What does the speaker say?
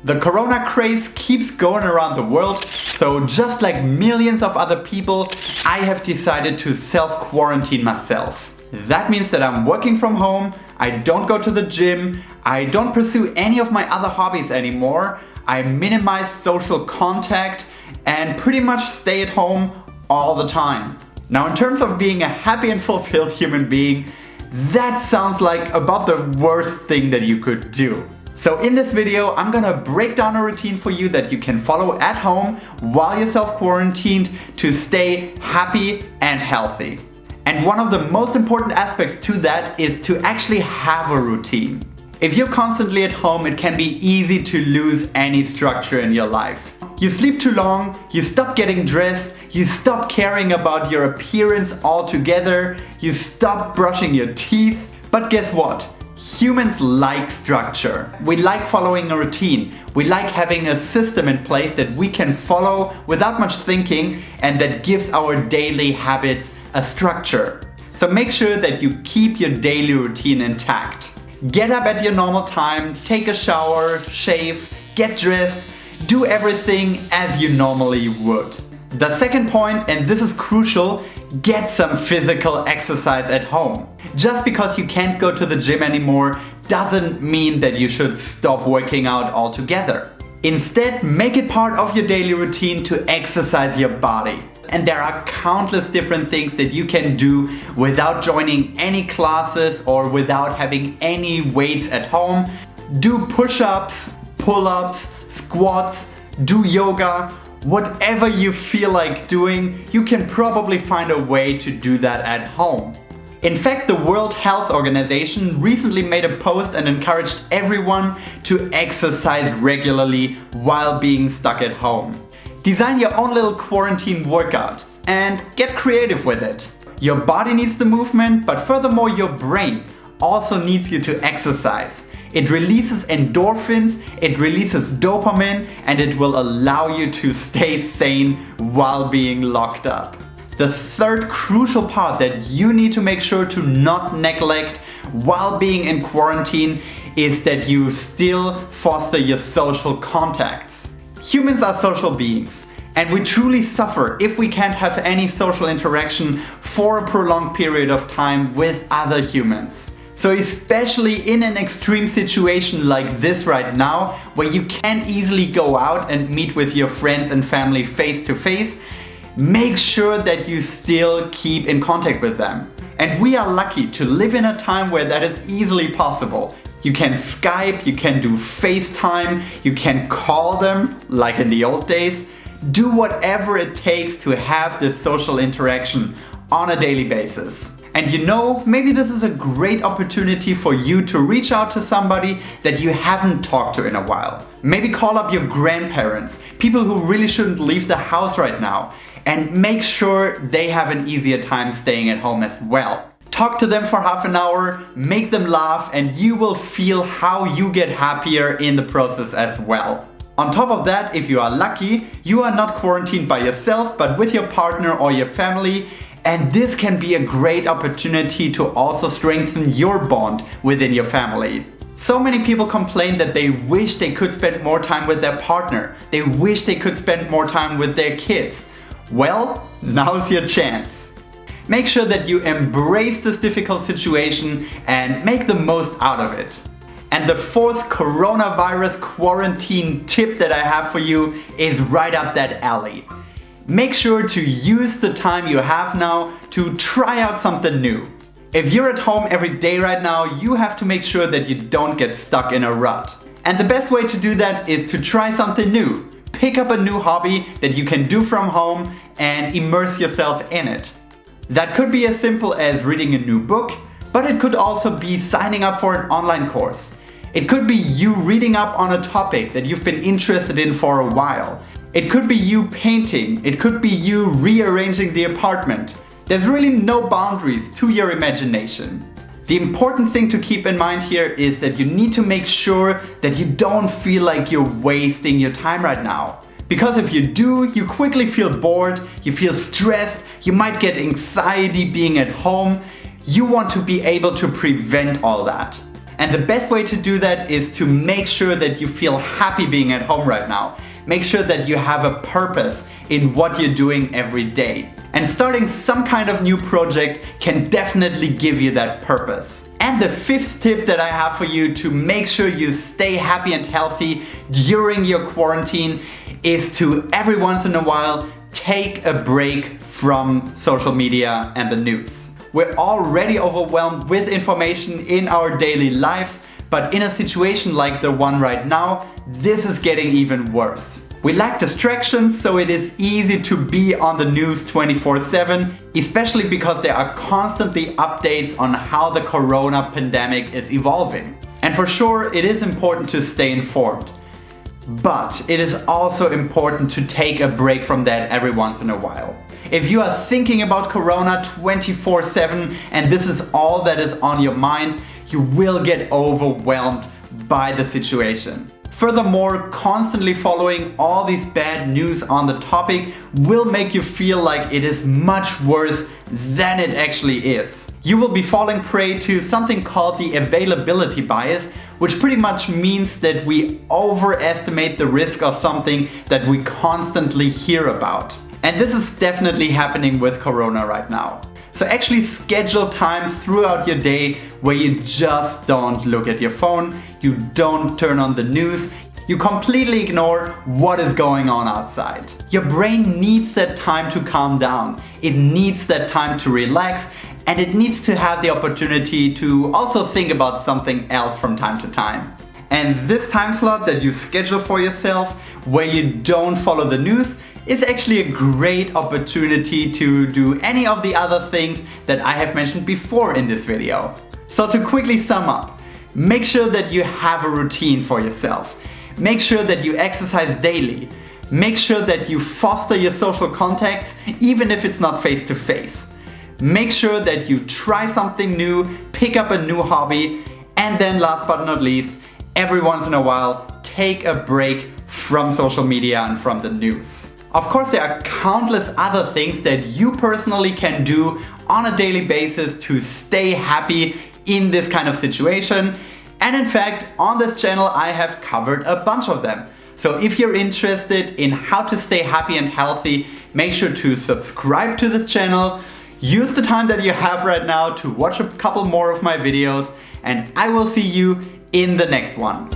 The corona craze keeps going around the world, so just like millions of other people, I have decided to self-quarantine myself. That means that I'm working from home, I don't go to the gym, I don't pursue any of my other hobbies anymore, I minimize social contact and pretty much stay at home all the time. Now, in terms of being a happy and fulfilled human being, that sounds like about the worst thing that you could do. So in this video, I'm gonna break down a routine for you that you can follow at home while you're self-quarantined to stay happy and healthy. And one of the most important aspects to that is to actually have a routine. If you're constantly at home, it can be easy to lose any structure in your life. You sleep too long, you stop getting dressed, you stop caring about your appearance altogether, you stop brushing your teeth. But guess what? Humans like structure. We like following a routine. We like having a system in place that we can follow without much thinking and that gives our daily habits a structure. So make sure that you keep your daily routine intact. Get up at your normal time, take a shower, shave, get dressed, do everything as you normally would. The second point, and this is crucial, get some physical exercise at home. Just because you can't go to the gym anymore doesn't mean that you should stop working out altogether. Instead, make it part of your daily routine to exercise your body. And there are countless different things that you can do without joining any classes or without having any weights at home. Do push-ups, pull-ups, squats, do yoga, whatever you feel like doing, you can probably find a way to do that at home. In fact, the World Health Organization recently made a post and encouraged everyone to exercise regularly while being stuck at home. Design your own little quarantine workout and get creative with it. Your body needs the movement, but furthermore your brain also needs you to exercise. It releases endorphins, it releases dopamine, and it will allow you to stay sane while being locked up. The third crucial part that you need to make sure to not neglect while being in quarantine is that you still foster your social contacts. Humans are social beings, and we truly suffer if we can't have any social interaction for a prolonged period of time with other humans. So especially in an extreme situation like this right now, where you can't easily go out and meet with your friends and family face to face, make sure that you still keep in contact with them. And we are lucky to live in a time where that is easily possible. You can Skype, you can do FaceTime, you can call them like in the old days. Do whatever it takes to have this social interaction on a daily basis. And you know, maybe this is a great opportunity for you to reach out to somebody that you haven't talked to in a while. Maybe call up your grandparents, people who really shouldn't leave the house right now, and make sure they have an easier time staying at home as well. Talk to them for half an hour, make them laugh, and you will feel how you get happier in the process as well. On top of that, if you are lucky, you are not quarantined by yourself, but with your partner or your family. And this can be a great opportunity to also strengthen your bond within your family. So many people complain that they wish they could spend more time with their partner. They wish they could spend more time with their kids. Well, now's your chance. Make sure that you embrace this difficult situation and make the most out of it. And the fourth coronavirus quarantine tip that I have for you is right up that alley. Make sure to use the time you have now to try out something new. If you're at home every day right now, you have to make sure that you don't get stuck in a rut. And the best way to do that is to try something new. Pick up a new hobby that you can do from home and immerse yourself in it. That could be as simple as reading a new book, but it could also be signing up for an online course. It could be you reading up on a topic that you've been interested in for a while. It could be you painting, it could be you rearranging the apartment. There's really no boundaries to your imagination. The important thing to keep in mind here is that you need to make sure that you don't feel like you're wasting your time right now. Because if you do, you quickly feel bored, you feel stressed, you might get anxiety being at home. You want to be able to prevent all that. And the best way to do that is to make sure that you feel happy being at home right now. Make sure that you have a purpose in what you're doing every day. And starting some kind of new project can definitely give you that purpose. And the fifth tip that I have for you to make sure you stay happy and healthy during your quarantine is to every once in a while take a break from social media and the news. We're already overwhelmed with information in our daily lives, but in a situation like the one right now, this is getting even worse. We lack distractions, so it is easy to be on the news 24/7, especially because there are constantly updates on how the corona pandemic is evolving. And for sure, it is important to stay informed. But it is also important to take a break from that every once in a while. If you are thinking about corona 24/7 and this is all that is on your mind, you will get overwhelmed by the situation. Furthermore, constantly following all these bad news on the topic will make you feel like it is much worse than it actually is. You will be falling prey to something called the availability bias, which pretty much means that we overestimate the risk of something that we constantly hear about. And this is definitely happening with corona right now. So actually schedule times throughout your day where you just don't look at your phone, you don't turn on the news, you completely ignore what is going on outside. Your brain needs that time to calm down, it needs that time to relax, and it needs to have the opportunity to also think about something else from time to time. And this time slot that you schedule for yourself, where you don't follow the news, is actually a great opportunity to do any of the other things that I have mentioned before in this video. So to quickly sum up, make sure that you have a routine for yourself. Make sure that you exercise daily. Make sure that you foster your social contacts, even if it's not face to face. Make sure that you try something new, pick up a new hobby, and then last but not least, every once in a while, take a break from social media and from the news. Of course, there are countless other things that you personally can do on a daily basis to stay happy in this kind of situation. And in fact, on this channel, I have covered a bunch of them. So if you're interested in how to stay happy and healthy, make sure to subscribe to this channel. Use the time that you have right now to watch a couple more of my videos, and I will see you in the next one.